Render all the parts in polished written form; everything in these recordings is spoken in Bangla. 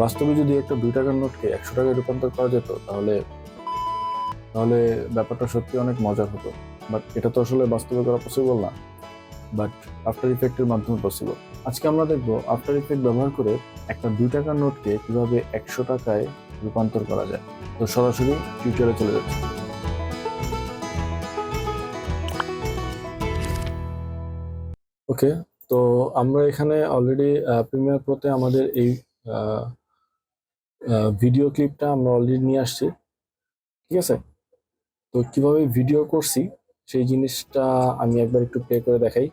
বাস্তবে যদি একটা 2 টাকার নোটকে 100 টাকায় রূপান্তর করা যেত তাহলে তাহলে ব্যাপারটা সত্যি অনেক মজার হতো। বাট এটা তো আসলে বাস্তবে করা পসিবল না, বাট আফটার ইফেক্টের মাধ্যমে পসিবল। আজকে আমরা দেখব আফটার ইফেক্ট ব্যবহার করে একটা 2 টাকার নোটকে কিভাবে 100 টাকায় রূপান্তর করা যায়। তো সরাসরি টিউটোরিয়ালে চলে যাচ্ছি। ওকে, তো আমরা এখানে অলরেডি প্রিমিয়ার প্রোতে আমাদের এই ভিডিও ক্লিপটা আমরা অলরেডি নিয়ে আসছি। ঠিক আছে, তো কিভাবে ভিডিও করছি সেই জিনিসটা আমি একবার একটু প্লে করে দেখাই।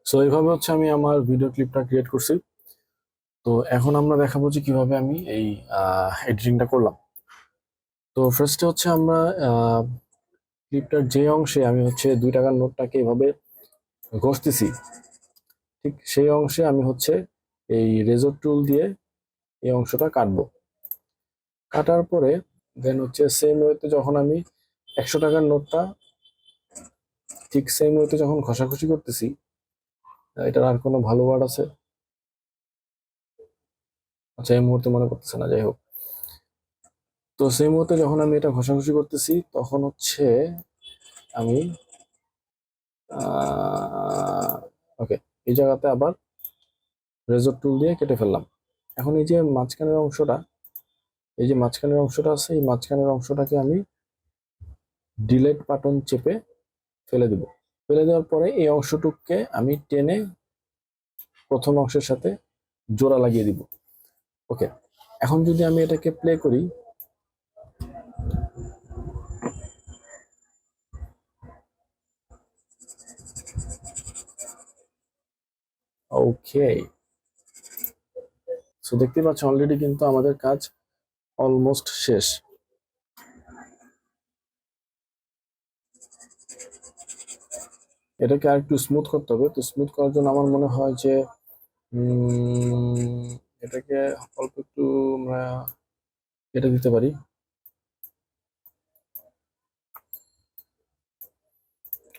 সো এইভাবে হচ্ছে আমি আমার ভিডিও ক্লিপটা ক্রিয়েট করছি। তো এখন আমরা দেখাবো যে কিভাবে আমি এই এডিটিংটা করলাম। তো ফার্স্টে হচ্ছে আমরা ক্লিপটার যে অংশে আমি হচ্ছে 2 টাকার নোটটাকে এভাবে ঘষতেছি, ঠিক সেই অংশে আমি হচ্ছে এই রেজর টুল দিয়ে এই অংশটা কাটবো। কাটার পরে দেন হচ্ছে সেম ওয়েতে যখন আমি 100 টাকার নোটটা ঠিক সেম ওয়েতে যখন ঘষাঘষি করতেছি, এটার আর কোনো ভালো ওয়ার্ড আছে? আচ্ছা, এই মুহূর্তে মনে করতেছে না, যাই হোক। তো সেই মুহূর্তে যখন আমি এটা ঘষাঘষি করতেছি তখন হচ্ছে আমি ওকে, এই জায়গাতে আবার রেজর টুল দিয়ে কেটে ফেললাম। এখন এই যে মাঝখানের অংশটা, এই যে মাঝখানের অংশটা আছে, এই মাঝখানের অংশটাকে আমি ডিলেট বাটন চেপে ফেলে দেব। ফেলে দেওয়ার পরে এই অংশটুককে আমি টেনে প্রথম অংশের সাথে জোড়া লাগিয়ে দিব। ওকে, এখন যদি আমি এটাকে প্লে করি, ওকে, সো দেখতে পাচ্ছ অলরেডি কিন্তু আমাদের কাজ অলমোস্ট শেষ। এটাকে আর একটু স্মুথ করতে হবে। তো স্মুথ করার জন্য আমার মনে হয় যে এটাকে অল্প একটু আমরা এটা দিতে পারি।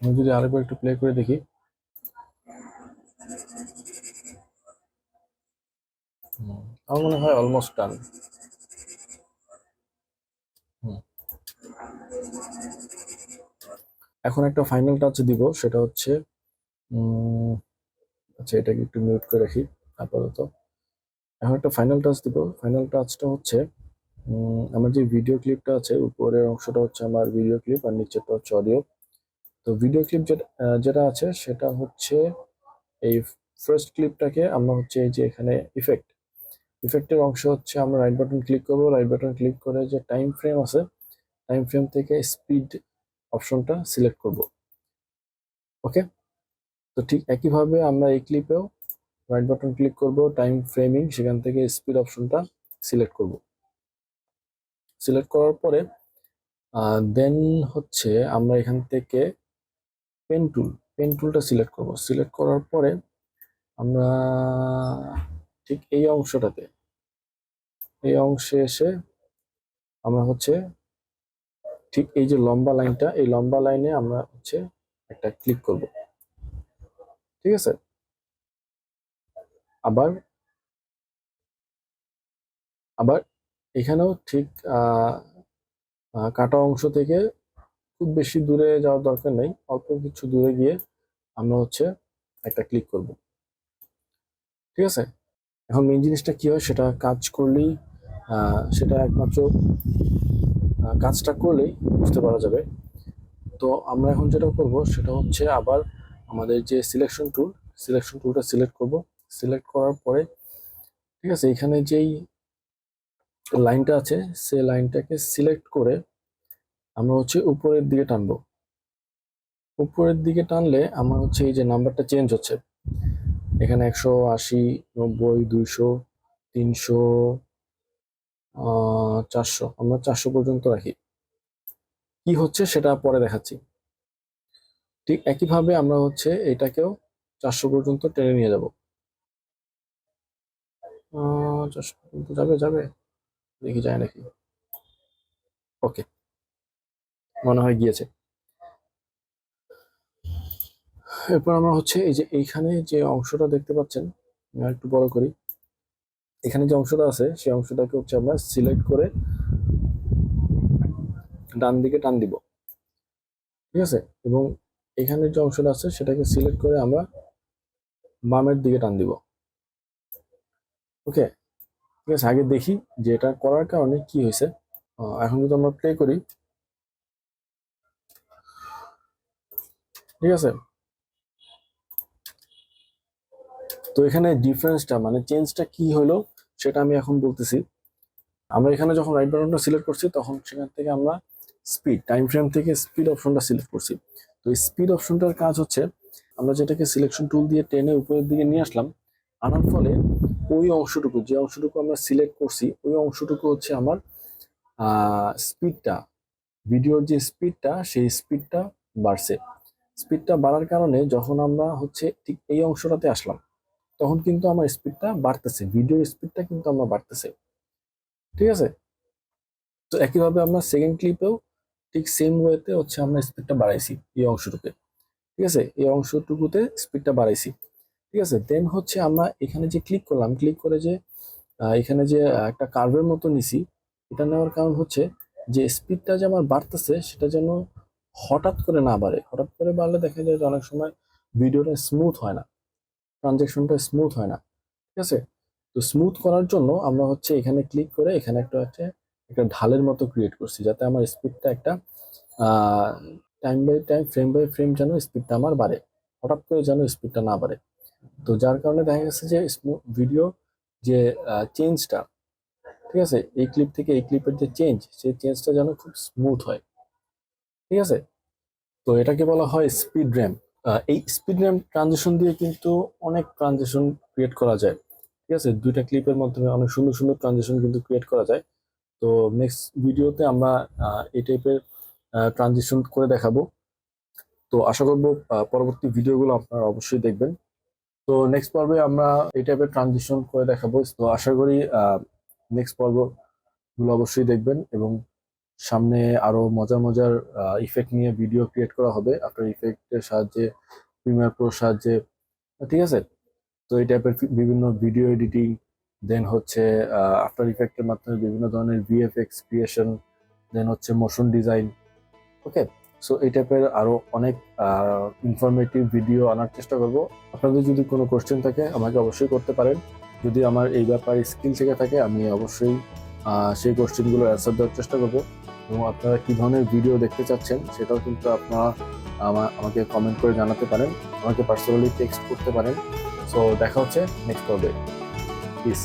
আমি যদি আরেকবার একটু প্লে করে দেখি, আমার মনে হয় অলমোস্ট ডান। এখন একটা ফাইনাল টাচ দিব, সেটা হচ্ছে আচ্ছা, এটাকে একটু মিউট করে রাখি আপাতত। এখন একটা ফাইনাল টাচ দিব। ফাইনাল টাচটা হচ্ছে আমার যে ভিডিও ক্লিপটা আছে, উপরের অংশটা হচ্ছে আমার ভিডিও ক্লিপ আর নিচেরটা হচ্ছে অডিও। তো ভিডিও ক্লিপ যেটা আছে সেটা হচ্ছে এই ফার্স্ট ক্লিপটাকে আমরা হচ্ছে এই যে এখানে ইফেক্টের অংশ হচ্ছে আমরা রাইট বাটন ক্লিক করব। রাইট বাটন ক্লিক করে যে টাইম ফ্রেম আছে, টাইম ফ্রেম থেকে স্পিড অপশনটা সিলেক্ট করব। ওকে, তো ঠিক একইভাবে আমরা এই ক্লিপেও রাইট বাটন ক্লিক করব, টাইম ফ্রেমিং, সেখান থেকে স্পিড অপশনটা সিলেক্ট করব। সিলেক্ট করার পরে দেন হচ্ছে আমরা এখান থেকে পেন টুলটা সিলেক্ট করব। সিলেক্ট করার পরে আমরা ঠিক এই অংশে এসে আমরা হচ্ছে ঠিক এই যে লম্বা লাইনটা, এই লম্বা লাইনে আমরা হচ্ছে একটা ক্লিক করব। ঠিক আছে, আবার আবার এখানেও ঠিক কাটা অংশ থেকে খুব বেশি দূরে যাওয়ার দরকার নেই, অল্প কিছু দূরে গিয়ে আমরা হচ্ছে একটা ক্লিক করব। ঠিক আছে, এখন মেন জিনিসটা কি হয় সেটা কাজ করলেই সেটা একমাত্র কাজটা করলেই বুঝতে পারা যাবে। তো আমরা এখন যেটা করব সেটা হচ্ছে আবার আমাদের যে সিলেকশন টুলটা সিলেক্ট করব। সিলেক্ট করার পরে ঠিক আছে, এখানে যেই লাইনটা আছে সেই লাইনটাকে সিলেক্ট করে আমরা হচ্ছে উপরের দিকে টানবো। উপরের দিকে টানলে আমার হচ্ছে এই যে নাম্বারটা চেঞ্জ হচ্ছে, এখানে 180, 90, 200, 300, 400, আমরা 400 পর্যন্ত রাখি। কি হচ্ছে সেটা পরে দেখাচ্ছি। ঠিক একইভাবে আমরা হচ্ছে এটাকেও 400 পর্যন্ত টেনে নিয়ে যাব। 400 পর্যন্ত যাবে যাবে, দেখি যায় নাকি। ওকে, মনে হয় গিয়েছে। এরপর আমরা হচ্ছে এই যে এইখানে যে অংশটা দেখতে পাচ্ছেন, আমি একটু বড় করি। এখানে যে অংশটা আছে সেই অংশটাকে হচ্ছে আমরা সিলেক্ট করে ডান দিকে টান দিব, ঠিক আছে। এবং এখানে যে অংশটা আছে সেটাকে সিলেক্ট করে আমরা বামের দিকে টান দিব। ওকে, ঠিক আছে। আগে দেখি যে এটা করার কারণে কি হয়েছে। এখন যদি আমরা প্লে করি, ঠিক আছে। তো এখানে ডিফারেন্সটা মানে চেঞ্জটা কি হলো সেটা আমি এখন বলতেছি। আমরা এখানে যখন রাইট বাটনটা সিলেক্ট করছি তখন সেখান থেকে আমরা স্পিড টাইম ফ্রেম থেকে স্পিড অপশনটা সিলেক্ট করছি। তো এই স্পিড অপশনটার কাজ হচ্ছে আমরা যেটাকে সিলেকশন টুল দিয়ে টেনে উপরের দিকে নিয়ে আসলাম, আনার ফলে ওই অংশটুকু যে অংশটুকু আমরা সিলেক্ট করছি ওই অংশটুকু হচ্ছে আমার স্পিডটা, ভিডিওর যে স্পিডটা সেই স্পিডটা বাড়ছে। স্পিডটা বাড়ার কারণে যখন আমরা হচ্ছে ঠিক এই অংশটাতে আসলাম তখন কিন্তু আমার স্পিডটা বাড়তেছে, ভিডিওর স্পিডটা কিন্তু আমরা বাড়তেছে, ঠিক আছে। তো একইভাবে আমরা সেকেন্ড ক্লিপেও ঠিক সেম ওয়েতে হচ্ছে আমরা স্পিডটা বাড়াইছি এই অংশটুকুতে, ঠিক আছে। এই অংশটুকুতে স্পিডটা বাড়াইছি, ঠিক আছে। দেন হচ্ছে আমরা এখানে যে ক্লিক করলাম, ক্লিক করে যে এখানে যে একটা কার্ভের মতো নিছি, এটা নেওয়ার কারণ হচ্ছে যে স্পিডটা যে আমার বাড়তেছে সেটা যেন হঠাৎ করে না বাড়ে। হঠাৎ করে বাড়লে দেখা যায় যে অনেক সময় ভিডিওটা স্মুথ হয় না, ট্রানজেকশনটা স্মুথ হয় না, ঠিক আছে। তো স্মুথ করার জন্য আমরা হচ্ছে এখানে ক্লিক করে এখানে একটা হচ্ছে একটা ঢালের মতো ক্রিয়েট করছি, যাতে আমার স্পিডটা একটা time by time frame by frame যেন স্পিডটা আমার বাড়ে, হঠাৎ করে যেন স্পিডটা না বাড়ে। তো যার কারণে দেখা গেছে যে ভিডিও যে চেঞ্জটা, ঠিক আছে, এই ক্লিপ থেকে এই ক্লিপের যে চেঞ্জ সেই চেঞ্জটা যেন খুব স্মুথ হয়, ঠিক আছে। তো এটাকে বলা হয় স্পিড র্যাম্প। এই স্পিড র্যাম্প ট্রানজিশন দিয়ে কিন্তু অনেক ট্রানজিশন ক্রিয়েট করা যায়, ঠিক আছে। দুইটা ক্লিপের মাধ্যমে অনেক সুন্দর সুন্দর ট্রানজিশন কিন্তু ক্রিয়েট করা যায়। তো নেক্সট ভিডিওতে আমরা এই টাইপের ট্রানজিশন করে দেখাবো। তো আশা করবো পরবর্তী ভিডিওগুলো আপনারা অবশ্যই দেখবেন। তো নেক্সট পর্বে আমরা এই টাইপের ট্রানজিশন করে দেখাবো। তো আশা করি নেক্সট পর্বগুলো অবশ্যই দেখবেন এবং সামনে আরো মজার মজার ইফেক্ট নিয়ে ভিডিও ক্রিয়েট করা হবে আফটার ইফেক্টের সাহায্যে, প্রিমিয়ার প্রোর সাহায্যে, ঠিক আছে। তো এই টাইপের বিভিন্ন ভিডিও এডিটিং, দেন হচ্ছে আফটার ইফেক্টের মাধ্যমে বিভিন্ন ধরনের ভিএফএক্স ক্রিয়েশন, দেন হচ্ছে মোশন ডিজাইন। ওকে, সো এই টাইপের আরো অনেক ইনফরমেটিভ ভিডিও আনার চেষ্টা করব। আপনাদের যদি কোনো কোশ্চেন থাকে আমাকে অবশ্যই করতে পারেন। যদি আমার এই ব্যাপারে স্কিল থেকে থাকে আমি অবশ্যই সেই কোশ্চেনগুলো অ্যান্সার দেওয়ার চেষ্টা করব। এবং আপনারা কি ধরনের ভিডিও দেখতে চাচ্ছেন সেটাও কিন্তু আপনারা আমাকে কমেন্ট করে জানাতে পারেন, আমাকে পার্সোনালি টেক্সট করতে পারেন। সো দেখা হচ্ছে নেক্সট পর্বে। পিস।